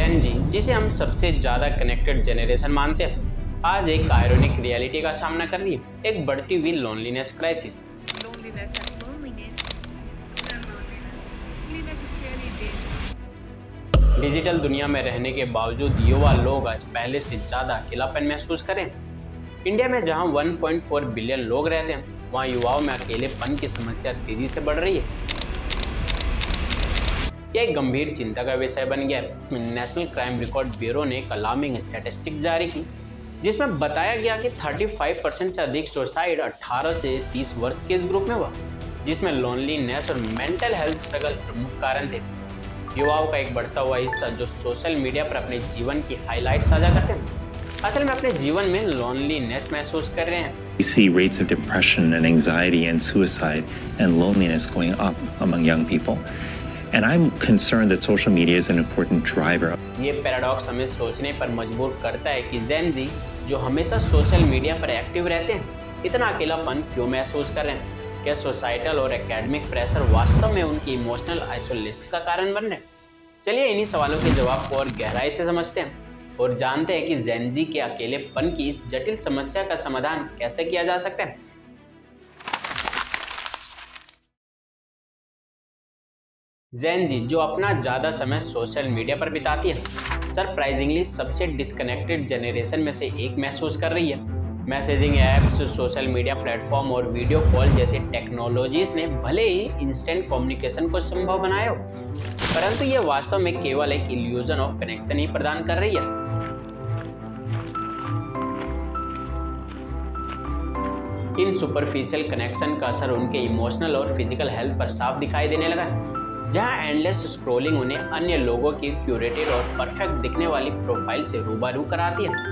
जेन जी, जिसे हम सबसे ज्यादा कनेक्टेड जनरेशन मानते हैं, आज एक आयरॉनिक रियलिटी का सामना कर रही है, एक बढ़ती हुई loneliness crisis. Loneliness and loneliness. Loneliness is clearly dangerous. Digital दुनिया में रहने के बावजूद युवा लोग आज पहले से ज्यादा अकेलापन महसूस करें। इंडिया में जहां 1.4 बिलियन लोग रहते हैं, वहां युवाओं में अकेलेपन की समस्या तेजी से बढ़ रही है। यह एक गंभीर चिंता का विषय बन गया है। नेशनल क्राइम रिकॉर्ड ब्यूरो ने एक अलार्मिंग स्टैटिस्टिक्स जारी की, जिसमें बताया गया कि 35% से अधिक सुसाइड 18 से 30 वर्ष के इस ग्रुप में हुआ, जिसमें लोनलीनेस और मेंटल हेल्थ स्ट्रगल प्रमुख कारण थे। युवाओं का एक बढ़ता हुआ हिस्सा जो सोशल मीडिया पर अपने जीवन की हाईलाइट साझा करते हैं, असल में अपने जीवन में लोनलीनेस महसूस कर रहे हैं। We see rates of depression and anxiety and suicide and loneliness going up among young people. And I'm concerned that social media is an important driver. ये पैराडॉक्स हमें सोचने पर मजबूर करता है कि जेन जी, जो हमेशा सोशल मीडिया पर एक्टिव रहते हैं, इतना अकेलापन क्यों महसूस कर रहे हैं। क्या सोसाइटल और एकेडमिक प्रेशर वास्तव में उनकी इमोशनल आइसोलेशन का कारण बन रहे हैं? चलिए इन्हीं सवालों के जवाब को और गहराई से समझते हैं और जानते हैं कि जेन जी के अकेलेपन की इस जटिल समस्या का समाधान कैसे किया जा सकता है। जेन जी, जो अपना ज़्यादा समय सोशल मीडिया पर बिताती है, सरप्राइजिंगली सबसे डिस्कनेक्टेड जनरेशन में से एक महसूस कर रही है। Messaging apps, social media platform और वीडियो कॉल जैसे टेक्नोलॉजीज ने भले ही इंस्टेंट कम्युनिकेशन को संभव बनाया हो, परंतु ये वास्तव में केवल एक इल्यूजन ऑफ कनेक्शन ही प्रदान कर रही है। इन सुपरफिशियल कनेक्शन का असर उनके इमोशनल और फिजिकल हेल्थ पर साफ दिखाई देने लगा, जहां एंडलेस स्क्रॉलिंग उन्हें अन्य लोगों की क्यूरेटेड और परफेक्ट दिखने वाली प्रोफाइल से रूबरू कराती है।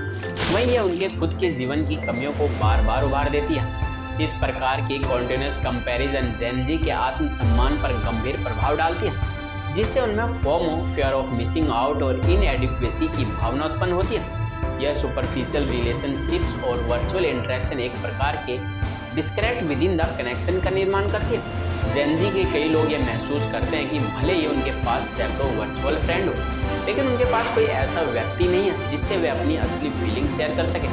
वहीं यह उनके खुद के जीवन की कमियों को बार बार उभार देती है। इस प्रकार की कॉन्टिन्यूस कंपैरिजन जेन जी के आत्मसम्मान पर गंभीर प्रभाव डालती है, जिससे उनमें FOMO, fear of missing out और इनएडिक्वेसी की भावना उत्पन्न होती है। यह सुपरफिशियल रिलेशनशिप्स और वर्चुअल इंटरेक्शन एक प्रकार के disconnect with in the connection का निर्माण करती है। जेन जी के कई लोग ये महसूस करते हैं कि भले ही उनके पास सैकड़ों वर्चुअल फ्रेंड हो, लेकिन उनके पास कोई ऐसा व्यक्ति नहीं है जिससे वे अपनी असली फीलिंग शेयर कर सकें।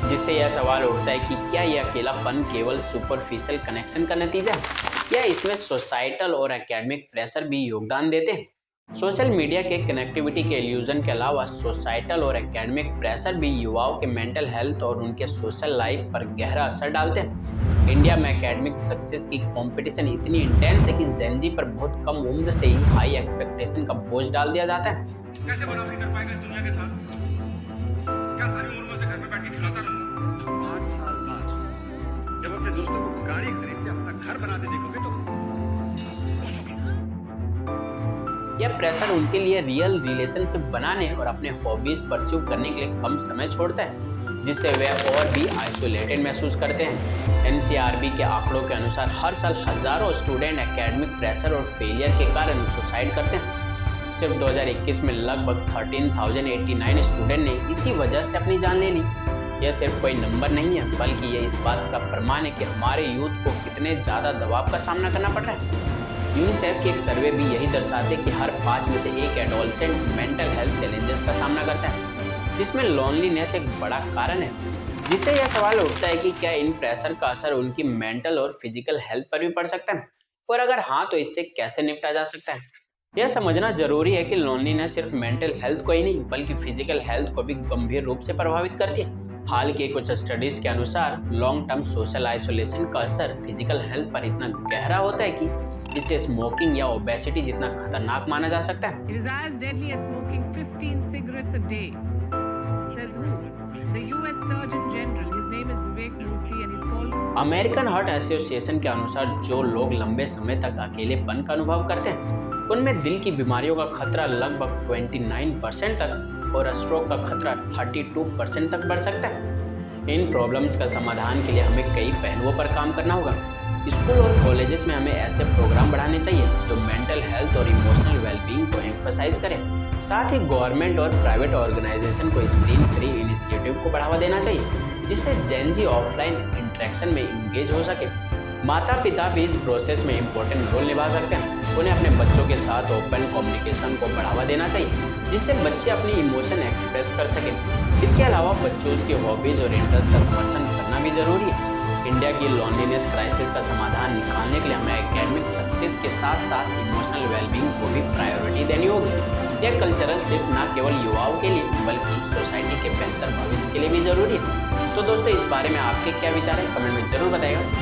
जिससे यह सवाल उठता है कि क्या यह अकेलापन केवल सुपरफिशियल कनेक्शन का नतीजा है या इसमें सोसाइटल और एकेडमिक प्रेशर भी योगदान देते हैं। सोशल मीडिया के कनेक्टिविटी के इल्यूजन के अलावा सोसाइटल और एकेडमिक प्रेशर भी युवाओं के मेंटल हेल्थ और उनके सोशल लाइफ पर गहरा असर डालते हैं। इंडिया में एकेडमिक सक्सेस की कंपटीशन इतनी इंटेंस है कि जेन जी पर बहुत कम उम्र से ही हाई एक्सपेक्टेशन का बोझ डाल दिया जाता है। कैसे बड़ा भाई कर पाएगा इस दुनिया के साथ? क्या सारी उम्र में से घर में बैठ के खिलाता रहूंगा? 5 साल बाद जब अपने दोस्तों को गाड़ी खरीद के अपना घर बनाते देखोगे तो खुश होगे। यह प्रेशर उनके लिए रियल रिलेशनशिप बनाने और अपने हॉबीज परस्यू करने के लिए कम समय छोड़ता है, जिससे वे और भी आइसोलेटेड महसूस करते हैं। एनसीआरबी के आंकड़ों के अनुसार हर साल हजारों स्टूडेंट एकेडमिक प्रेशर और फेलियर के कारण सुसाइड करते हैं। सिर्फ 2021 में लगभग 13,089 स्टूडेंट ने इसी वजह से अपनी जान ले ली। यह सिर्फ कोई नंबर नहीं है, बल्कि यह इस बात का प्रमाण है कि हमारे यूथ को कितने ज़्यादा दबाव का सामना करना पड़ रहा है। यूनिसेफ की एक सर्वे भी यही दर्शाते कि हर 5 में से एक एडोलसेंट मेंटल हेल्थ चैलेंजेस का सामना करता है, जिसमें लोनलीनेस एक बड़ा कारण है। जिससे यह सवाल उठता है कि क्या इन प्रेशर का असर उनकी मेंटल और फिजिकल हेल्थ पर भी पड़ सकता है, और अगर हाँ तो इससे कैसे निपटा जा सकता है। यह समझना जरूरी है कि लोनलीनेस सिर्फ मेंटल हेल्थ को ही नहीं बल्कि फिजिकल हेल्थ को भी गंभीर रूप से प्रभावित करती है। हाल के कुछ स्टडीज के अनुसार लॉन्ग टर्म सोशल आइसोलेशन का असर फिजिकल हेल्थ पर इतना गहरा होता है कि इसे स्मोकिंग या ओबेसिटी जितना खतरनाक माना जा सकता है। It is as deadly as smoking 15 cigarettes a day. Says who? The US Surgeon General. His name is Vivek Murthy and he's called. American heart association के अनुसार जो लोग लंबे समय तक अकेलेपन का अनुभव करते हैं, उनमें दिल की बीमारियों का खतरा लगभग 29% तक और स्ट्रोक का खतरा 32% तक बढ़ सकता है। इन प्रॉब्लम्स का समाधान के लिए हमें कई पहलुओं पर काम करना होगा। स्कूल और कॉलेजेस में हमें ऐसे प्रोग्राम बढ़ाने चाहिए जो मेंटल हेल्थ और इमोशनल वेलबींग को एम्फसाइज करें। साथ ही गवर्नमेंट और प्राइवेट ऑर्गेनाइजेशन को स्क्रीन फ्री इनिशिएटिव को बढ़ावा देना चाहिए, जिससे जेन जी ऑफलाइन इंटरेक्शन में इंगेज हो सके। माता पिता भी इस प्रोसेस में इम्पोर्टेंट रोल निभा सकते हैं। उन्हें अपने बच्चों के साथ ओपन कम्युनिकेशन को बढ़ावा देना चाहिए, जिससे बच्चे अपनी इमोशन एक्सप्रेस कर सकें। इसके अलावा बच्चों की हॉबीज और इंटरेस्ट का समर्थन करना भी जरूरी है। इंडिया की लॉनलीनेस क्राइसिस का समाधान निकालने के लिए हमें एकेडमिक सक्सेस के साथ साथ इमोशनल वेलबींग को भी प्रायोरिटी देनी होगी। यह कल्चरल शिफ्ट न केवल युवाओं के लिए बल्कि सोसाइटी के बेहतर भविष्य के लिए भी जरूरी है। तो दोस्तों, इस बारे में आपके क्या विचार हैं, कमेंट में जरूर बताइएगा।